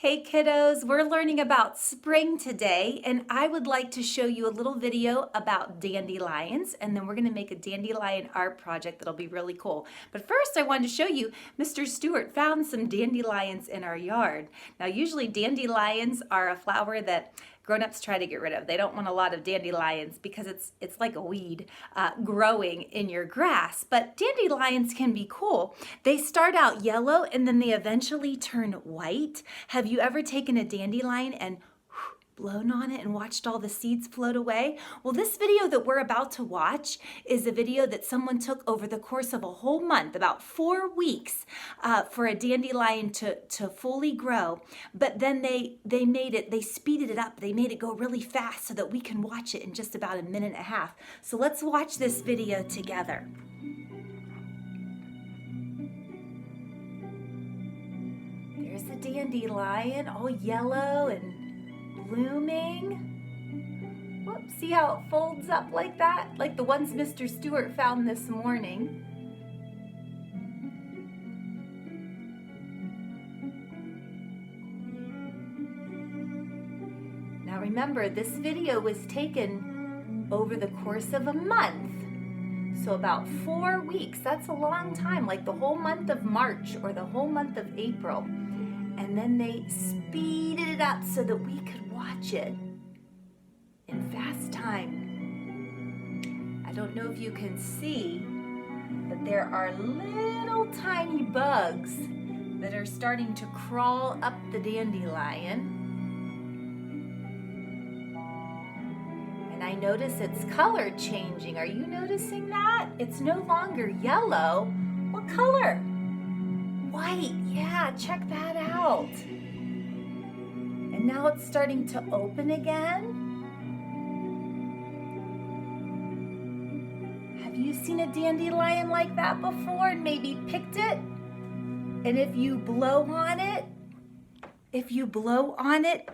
Hey kiddos, we're learning about spring today, and I would like to show you a little video about dandelions, and then we're going to make a dandelion art project that'll be really cool. But first I wanted to show you Mr. Stewart found some dandelions in our yard. Now usually dandelions are a flower that grown-ups try to get rid of. They don't want a lot of dandelions because it's like a weed growing in your grass. But dandelions can be cool. They start out yellow and then they eventually turn white. Have you ever taken a dandelion and blown on it and watched all the seeds float away? Well, this video that we're about to watch is a video that someone took over the course of a whole month, about 4 weeks, for a dandelion to fully grow. But then they speeded it up. They made it go really fast so that we can watch it in just about a minute and a half. So let's watch this video together. There's the dandelion, all yellow and blooming. Whoops, see how it folds up like that? Like the ones Mr. Stewart found this morning. Now remember, this video was taken over the course of a month. So about 4 weeks, that's a long time, like the whole month of March or the whole month of April. And then they speeded it up so that we could watch it in fast time. I don't know if you can see, but there are little tiny bugs that are starting to crawl up the dandelion. And I notice its color changing. Are you noticing that? It's no longer yellow. What color? White, yeah, check that out. And now it's starting to open again. Have you seen a dandelion like that before and maybe picked it? And if you blow on it,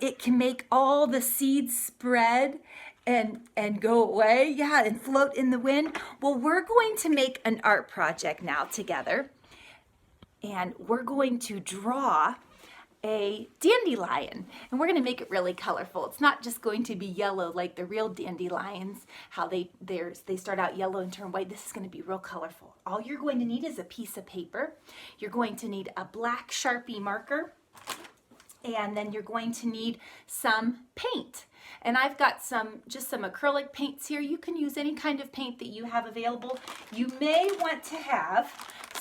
it can make all the seeds spread and go away, yeah, and float in the wind. Well, we're going to make an art project now together. And we're going to draw a dandelion, and we're going to make it really colorful. It's not just going to be yellow like the real dandelions, how they start out yellow and turn white. This is going to be real colorful. All you're going to need is a piece of paper. You're going to need a black Sharpie marker, and then you're going to need some paint. And I've got just some acrylic paints here. You can use any kind of paint that you have available. You may want to have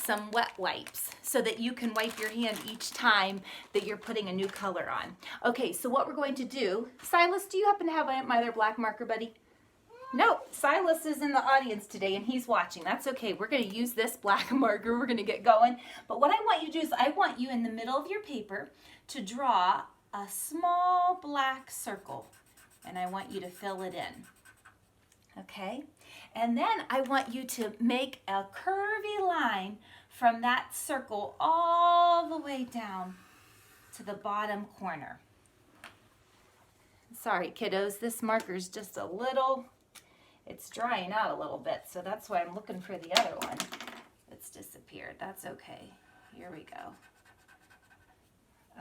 some wet wipes so that you can wipe your hand each time that you're putting a new color on. Okay, so what we're going to do, Silas, do you happen to have my other black marker, buddy? No, Silas is in the audience today and he's watching. That's okay. We're going to use this black marker. We're going to get going. But what I want you to do is I want you in the middle of your paper to draw a small black circle. And I want you to fill it in. Okay? And then I want you to make a curvy line from that circle all the way down to the bottom corner. Sorry, kiddos, this marker's just a little, it's drying out a little bit, so that's why I'm looking for the other one. It's disappeared. That's okay. Here we go.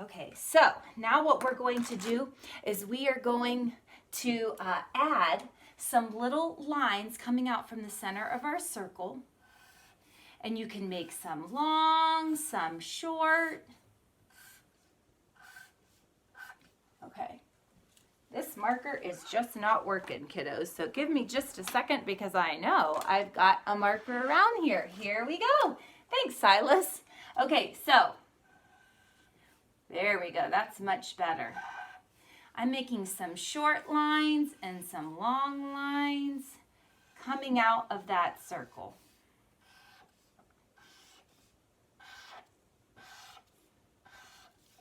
Okay, so now what we're going to do is we are going to add some little lines coming out from the center of our circle. And you can make some long, some short. Okay, this marker is just not working, kiddos. So give me just a second because I know I've got a marker around here. Here we go. Thanks, Silas. Okay, so there we go. That's much better. I'm making some short lines and some long lines coming out of that circle.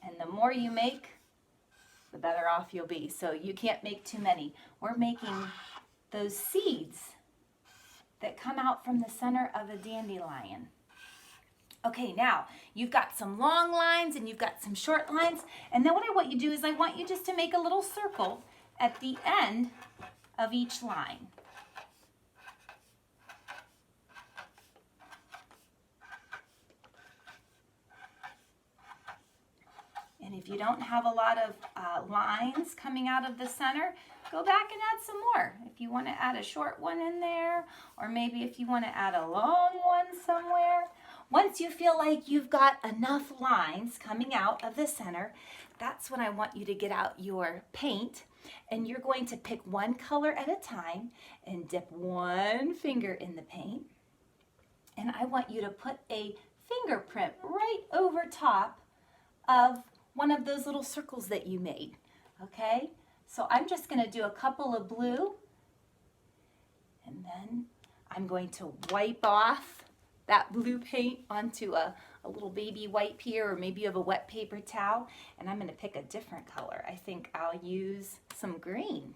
And the more you make, the better off you'll be. So you can't make too many. We're making those seeds that come out from the center of a dandelion. Okay, now you've got some long lines and you've got some short lines. And then what I want you to do is I want you just to make a little circle at the end of each line. And if you don't have a lot of lines coming out of the center, go back and add some more. If you want to add a short one in there, or maybe if you want to add a long one somewhere. Once you feel like you've got enough lines coming out of the center, that's when I want you to get out your paint, and you're going to pick one color at a time and dip one finger in the paint. And I want you to put a fingerprint right over top of one of those little circles that you made, okay? So I'm just gonna do a couple of blue, and then I'm going to wipe off that blue paint onto a little baby wipe here, or maybe you have a wet paper towel, and I'm gonna pick a different color. I think I'll use some green.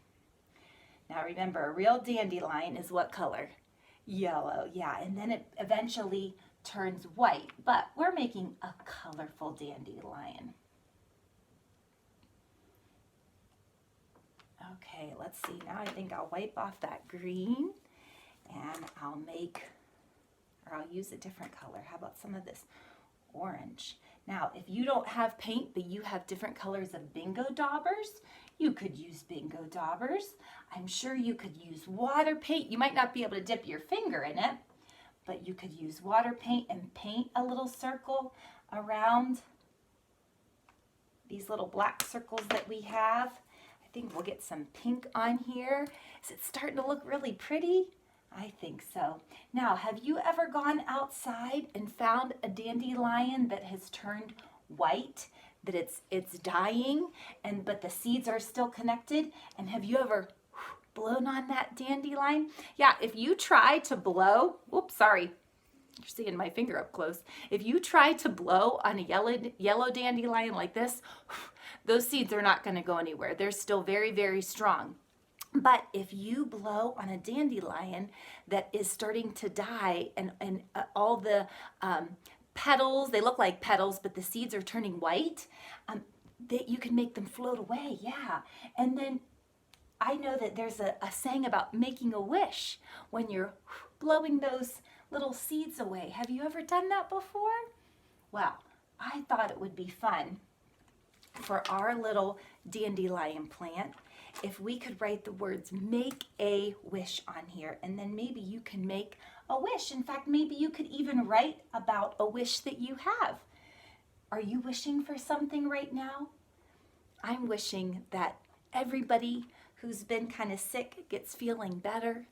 Now remember, a real dandelion is what color? Yellow, yeah, and then it eventually turns white, but we're making a colorful dandelion. Okay, let's see, now I think I'll wipe off that green, and I'll use a different color. How about some of this orange? Now, if you don't have paint, but you have different colors of bingo daubers, you could use bingo daubers. I'm sure you could use water paint. You might not be able to dip your finger in it, but you could use water paint and paint a little circle around these little black circles that we have. I think we'll get some pink on here. Is it starting to look really pretty? I think so. Now, have you ever gone outside and found a dandelion that has turned white, that it's dying, but the seeds are still connected? And have you ever blown on that dandelion? Yeah, if you try to blow, oops, sorry, you're seeing my finger up close. If you try to blow on a yellow dandelion like this, those seeds are not going to go anywhere. They're still very, very strong. But if you blow on a dandelion that is starting to die, and all the petals, they look like petals, but the seeds are turning white, that you can make them float away, yeah. And then I know that there's a saying about making a wish when you're blowing those little seeds away. Have you ever done that before? Well, I thought it would be fun for our little dandelion plant if we could write the words "make a wish" on here, and then maybe you can make a wish. In fact, maybe you could even write about a wish that you have. Are you wishing for something right now? I'm wishing that everybody who's been kind of sick gets feeling better,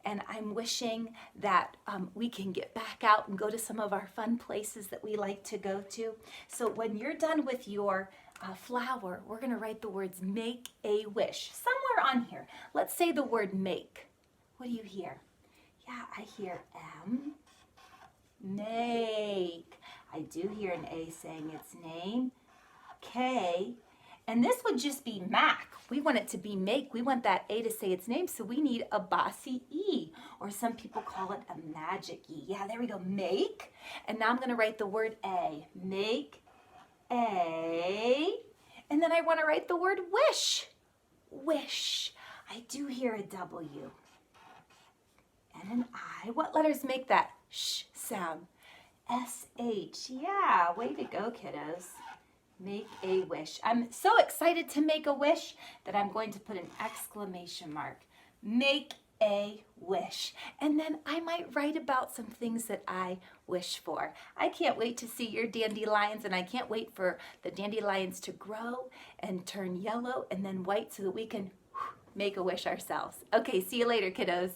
and I'm wishing that we can get back out and go to some of our fun places that we like to go to. So when you're done with your flower, we're going to write the words "make a wish" somewhere on here. Let's say the word "make." What do you hear? Yeah, I hear M. Make. I do hear an A saying its name. K. And this would just be Mac. We want it to be make. We want that A to say its name, so we need a bossy E, or some people call it a magic E. Yeah, there we go, make. And now I'm going to write the word A. Make A. And then I want to write the word wish. Wish. I do hear a W and an I. What letters make that sh sound? S-H. Yeah, way to go, kiddos. Make a wish. I'm so excited to make a wish that I'm going to put an exclamation mark. Make a wish. And then I might write about some things that I wish for. I can't wait to see your dandelions, and I can't wait for the dandelions to grow and turn yellow and then white so that we can make a wish ourselves. Okay, see you later, kiddos.